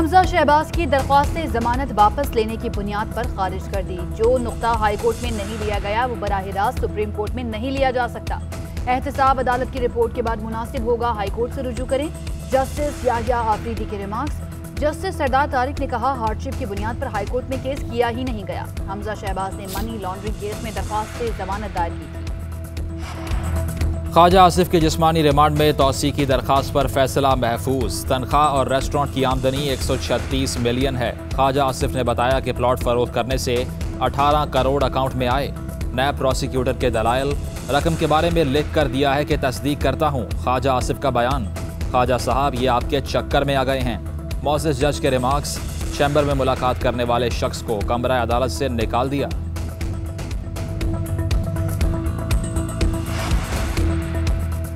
हमजा शहबाज की दरख्वास्त जमानत वापस लेने की बुनियाद पर खारिज कर दी। जो नुक्ता हाई कोर्ट में नहीं लिया गया वो बराह रास्त सुप्रीम कोर्ट में नहीं लिया जा सकता। एहतसाब अदालत की रिपोर्ट के बाद मुनासिब होगा हाई कोर्ट से रुजू करें। जस्टिस याहिया आफरीदी के रिमार्क्स। जस्टिस सरदार तारिक ने कहा हार्डशिप की बुनियाद पर हाई कोर्ट में केस किया ही नहीं गया। हमजा शहबाज ने मनी लॉन्ड्रिंग केस में दरख्वास्त जमानत दायर की थी। ख्वाजा आसिफ की जिस्मानी रिमांड में तौसी की दरख्वास्त पर फैसला महफूज। तनख्वाह और रेस्टोरेंट की आमदनी 136 मिलियन है। ख्वाजा आसिफ ने बताया कि प्लॉट फरोख्त करने से 18 करोड़ अकाउंट में आए। नैब प्रोसिक्यूटर के दलाइल रकम के बारे में लिख कर दिया है कि तस्दीक करता हूँ। ख्वाजा आसिफ का बयान। ख्वाजा साहब ये आपके चक्कर में आ गए हैं। मौसिस जज के रिमार्क्स। चैम्बर में मुलाकात करने वाले शख्स को कमरा अदालत से निकाल दिया।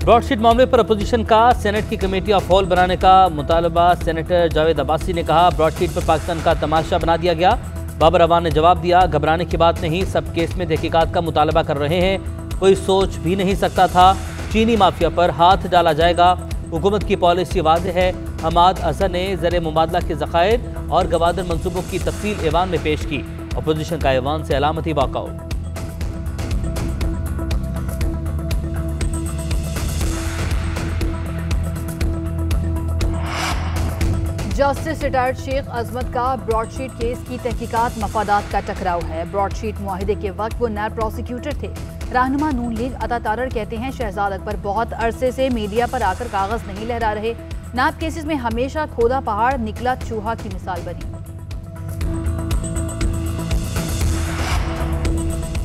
ब्रॉडशीट मामले पर अपोजिशन का सेनेट की कमेटी ऑफ हॉल बनाने का मुतालबा। सेनेटर जावेद अब्बासी ने कहा ब्रॉडशीट पर पाकिस्तान का तमाशा बना दिया गया। बाबर अवान ने जवाब दिया घबराने की बात नहीं, सब केस में तहकीकात का मुतालबा कर रहे हैं। कोई सोच भी नहीं सकता था चीनी माफिया पर हाथ डाला जाएगा। हुकूमत की पॉलिसी वाज़ेह है। हमाद अजहर ने ज़र मुबादला के ज़खायर और गवादर मनसूबों की तफसील ऐवान में पेश की। अपोजिशन का ऐवान से अलामती वॉकआउट। जस्टिस रिटायर्ड शेख अजमत का ब्रॉडशीट केस की तहकीकात मफादात का टकराव है। ब्रॉडशीट मुआहिदे के वक्त वो नैब प्रोसिक्यूटर थे। रहनुमा नून लीग अता तारड़ कहते हैं शहजाद अकबर बहुत अरसे से मीडिया पर आकर कागज नहीं लहरा रहे। नैब केसेस में हमेशा खोदा पहाड़ निकला चूहा की मिसाल बनी।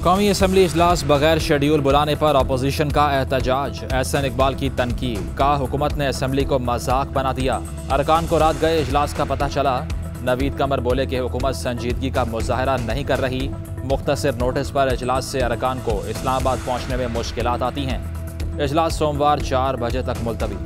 कौमी असम्बली इजलास बगैर शेड्यूल बुलाने पर अपोजिशन का एहतजाज। एहसन इकबाल की तनकीद। का हुकूमत ने असम्बली को मजाक बना दिया। अरकान को रात गए इजलास का पता चला। नवीद कमर बोले कि हुकूमत संजीदगी का मुजाहरा नहीं कर रही। मुख्तसर नोटिस पर इजलास से अरकान को इस्लामाबाद पहुंचने में मुश्किलात आती हैं। इजलास सोमवार 4 बजे तक मुलतवी।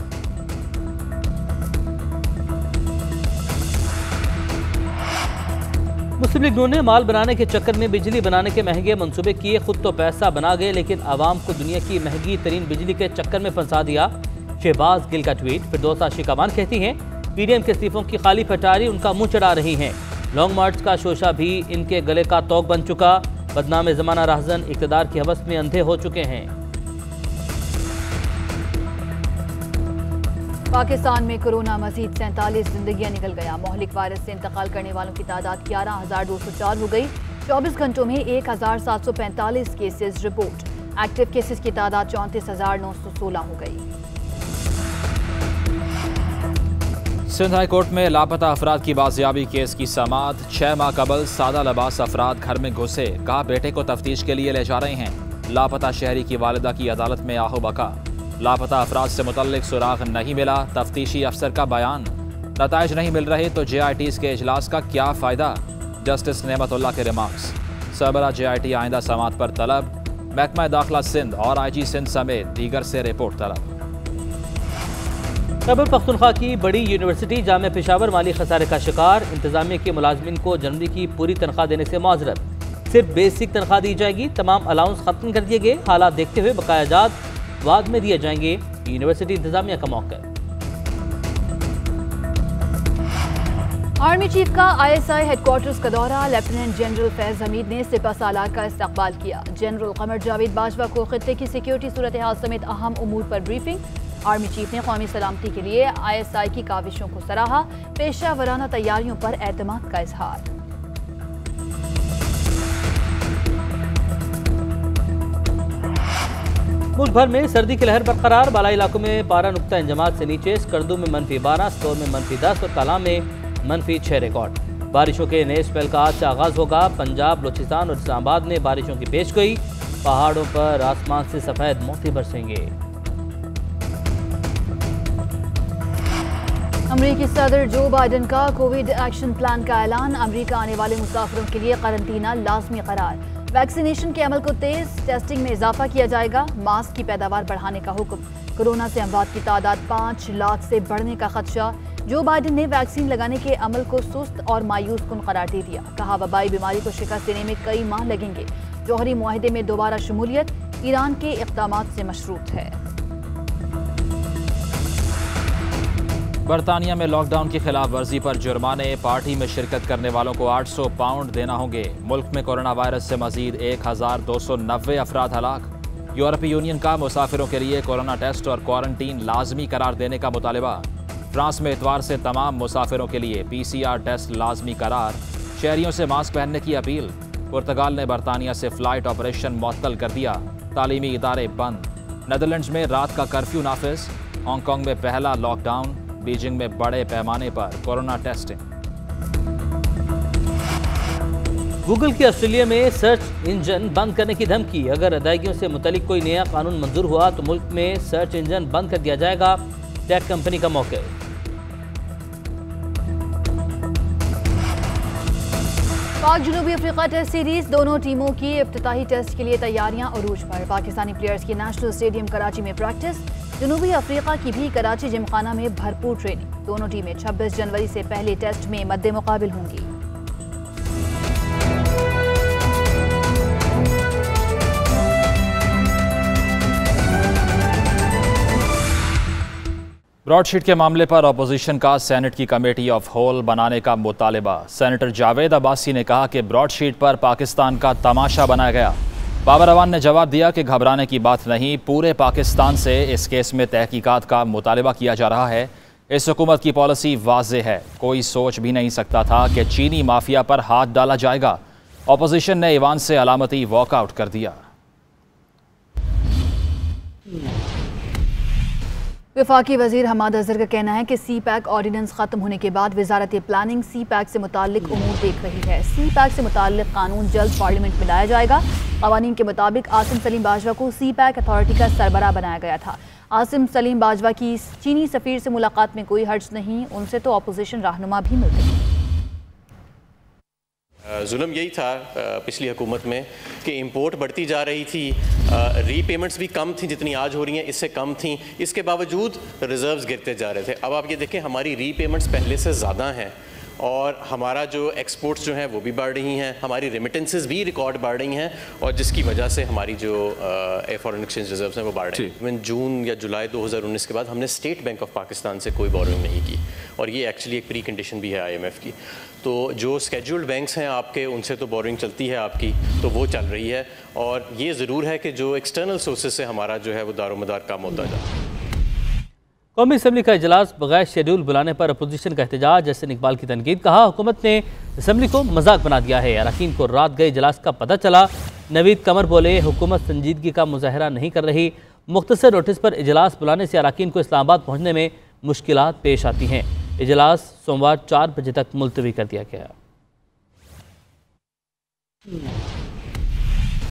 मुस्लिम लीग ने माल बनाने के चक्कर में बिजली बनाने के महंगे मंसूबे किए। खुद तो पैसा बना गए लेकिन आवाम को दुनिया की महंगी तरीन बिजली के चक्कर में फंसा दिया। शहबाज गिल का ट्वीट। फिरदौसा शिकामान कहती हैं पीडीएम के इस्तीफों की खाली पटारी उनका मुंह चढ़ा रही हैं। लॉन्ग मार्च का शोशा भी इनके गले का तोक बन चुका। बदनाम जमाना राहजन इक़्तिदार की हवस में अंधे हो चुके हैं। पाकिस्तान में कोरोना मजीद 47 जिंदगियां निकल गया। मोहलिक वायरस से इंतकाल करने वालों की तादाद 11,204 हो गई। 24 घंटों में 1,745 केसेस रिपोर्ट। एक्टिव केसेस की तादाद 34,916 हो गई। सिंध हाई कोर्ट में लापता अफराद की बाजियाबी केस की समाअत। 6 माह कबल सादा लबास अफराद घर में घुसे। कहा बेटे को तफ्तीश के लिए ले जा रहे हैं। लापता शहरी की वालिदा की अदालत में आहो बका। लापता अफराद से मुतल्लिक सुराग नहीं मिला। तफ्तीशी अफसर का बयान। नताइज नहीं मिल रहे तो JITs के इजलास का क्या फ़ायदा। जस्टिस नेमतुल्लाह के रिमार्क्स। सरबरा JIT आइंदा समाअत पर तलब। महकमा दाखिला सिंध और IG सिंध समेत दीगर से रिपोर्ट तलब। खैबर पख्तूनख्वा की बड़ी यूनिवर्सिटी जामिया पेशावर माली खसारे का शिकार। इंतजामिया के मुलाजमिन को जनवरी की पूरी तनख्वाह देने से माजरत। सिर्फ बेसिक तनख्वाह दी जाएगी। तमाम अलाउंस खत्म कर दिए गए। हालात देखते हुए बकाया जात बाद में दिए जाएंगे। यूनिवर्सिटी इंतजामिया का मौका। आर्मी चीफ का ISI हेडक्वार्टर्स का दौरा। लेफ्टिनेंट जनरल फैज हमीद ने सिपह सालार का इस्तकबाल किया। जनरल कमर जावेद बाजवा को खित्ते की सिक्योरिटी सूरत हाल समेत अहम उमूर पर ब्रीफिंग। आर्मी चीफ ने कौमी सलामती के लिए ISI की काविशों को सराहा। पेशा वराना तैयारियों पर एतमाद का इजहार। मुल्क भर में सर्दी की लहर बरकरार। बालाई इलाकों में पारा नुक्ता इंजमात से नीचे। स्कर्दू में -12, स्टोर में -10 और कालाम में -6 रिकॉर्ड। बारिशों के नए स्पेल का आज से आगाज होगा। पंजाब, बलूचिस्तान और इस्लामाबाद में बारिशों की पेशगोई। पहाड़ों पर आसमान से सफेद मोती बरसेंगे। अमरीकी सदर जो बाइडन का कोविड एक्शन प्लान का ऐलान। अमरीका आने वाले मुसाफिरों के लिए करंतना लाजमी करार। वैक्सीनेशन के अमल को तेज। टेस्टिंग में इजाफा किया जाएगा। मास्क की पैदावार बढ़ाने का हुक्म। कोरोना से अमवात की तादाद 5 लाख से बढ़ने का खदशा। जो बाइडन ने वैक्सीन लगाने के अमल को सुस्त और मायूस कुन करार दे दिया। कहा वबाई बीमारी को शिकस्त देने में कई माह लगेंगे। जौहरी मुआहिदे में दोबारा शमूलियत ईरान के इक़दामात से मशरूत है। बरतानिया में लॉकडाउन की खिलाफ वर्जी पर जुर्माने, पार्टी में शिरकत करने वालों को 800 पाउंड देना होंगे। मुल्क में कोरोना वायरस से मजीद 1290 अफराद हलाक। यूरोपीय यूनियन का मुसाफिरों के लिए कोरोना टेस्ट और क्वारंटीन लाजमी करार देने का मुतालबा। फ्रांस में इतवार से तमाम मुसाफिरों के लिए PCR टेस्ट लाजमी करार। शहरियों से मास्क पहनने की अपील। पुर्तगाल ने बरतानिया से फ्लाइट ऑपरेशन मुअत्तल कर दिया। तालीमी इदारे बंद। नीदरलैंड्स में रात का कर्फ्यू नाफिज। हांगकांग में पहला लॉकडाउन। बीजिंग में बड़े पैमाने पर कोरोना टेस्टिंग। गूगल की ऑस्ट्रेलिया में सर्च इंजन बंद करने की धमकी। अगर अदायगियों से मुतालिक कोई नया कानून मंजूर हुआ तो मुल्क में सर्च इंजन बंद कर दिया जाएगा। टेक कंपनी का मौके। पाक जनूबी अफ्रीका टेस्ट सीरीज, दोनों टीमों की इफ्तिताही टेस्ट के लिए तैयारियां अरूज पर। पाकिस्तानी प्लेयर्स की नेशनल स्टेडियम कराची में प्रैक्टिस। जनूबी अफ्रीका की भी कराची जिमखाना में भरपूर ट्रेनिंग। दोनों टीमें 26 जनवरी से पहले टेस्ट में मद्दे मुकाबिल होंगी। ब्रॉडशीट के मामले पर अपोजिशन का सेनेट की कमेटी ऑफ होल बनाने का मुतालबा। सेनेटर जावेद अब्बासी ने कहा कि ब्रॉडशीट पर पाकिस्तान का तमाशा बनाया गया। बाबर अवान ने जवाब दिया कि घबराने की बात नहीं, पूरे पाकिस्तान से इस केस में तहकीकात का मुतालबा किया जा रहा है। इस हुकूमत की पॉलिसी वाज़ेह है। कोई सोच भी नहीं सकता था कि चीनी माफिया पर हाथ डाला जाएगा। अपोजिशन ने ईवान से अलामती वॉकआउट कर दिया। वफाकी वजीर हमाद अजहर का कहना है कि CPAC ऑर्डिनेंस खत्म होने के बाद वजारत प्लानिंग CPAC से मुताल्लिक उमूर देख रही है। CPAC से मुताल्लिक कानून जल्द पार्लियामेंट में लाया जाएगा। क़वानीन के मुताबिक आसिम सलीम बाजवा को CPAC अथॉरिटी का सरबराह बनाया गया था। आसिम सलीम बाजवा की चीनी सफ़ीर से मुलाकात में कोई हर्ज नहीं, उनसे तो अपोजिशन रहनुमा भी मिलते हैं। जुल्म यही था पिछली हुकूमत में कि इंपोर्ट बढ़ती जा रही थी, रीपेमेंट्स भी कम थी जितनी आज हो रही हैं, इससे कम थी। इसके बावजूद रिजर्व्स गिरते जा रहे थे। अब आप ये देखें, हमारी रीपेमेंट्स पहले से ज़्यादा हैं और हमारा जो एक्सपोर्ट्स जो हैं वो भी बढ़ रही हैं, हमारी रेमिटेंसेस भी रिकॉर्ड बढ़ रही हैं और जिसकी वजह से हमारी जो फॉरेन एक्सचेंज रिजर्व्स हैं वो बढ़ रही हैं। जून या जुलाई 2019 के बाद हमने स्टेट बैंक ऑफ पाकिस्तान से कोई बोरोइंग नहीं की और ये एक्चुअली एक प्री कंडीशन भी है IMF की। तो जो स्केड्यूल्ड बैंक्स हैं आपके, उनसे तो बोरोइंग चलती है आपकी, तो वो चल रही है। और ये ज़रूर है कि जो एक्सटर्नल सोर्सेज से हमारा जो है वो दारोमदार कम होता जाता है। कौमी असम्बली का इजलास बगैर शेड्यूल बुलाने पर अपोजिशन का एहतजाज। जैसे इकबाल की तनकीद। कहा, हुकूमत ने असम्बली को मजाक बना दिया है। अरकान को रात गए इजलास का पता चला। नवीद कमर बोले, हुकूमत संजीदगी का मुजाहरा नहीं कर रही। मुख्तसर नोटिस पर इजलास बुलाने से अरकान को इस्लामाबाद पहुँचने में मुश्किलात पेश आती हैं। इजलास सोमवार 4 बजे तक मुलतवी कर दिया गया।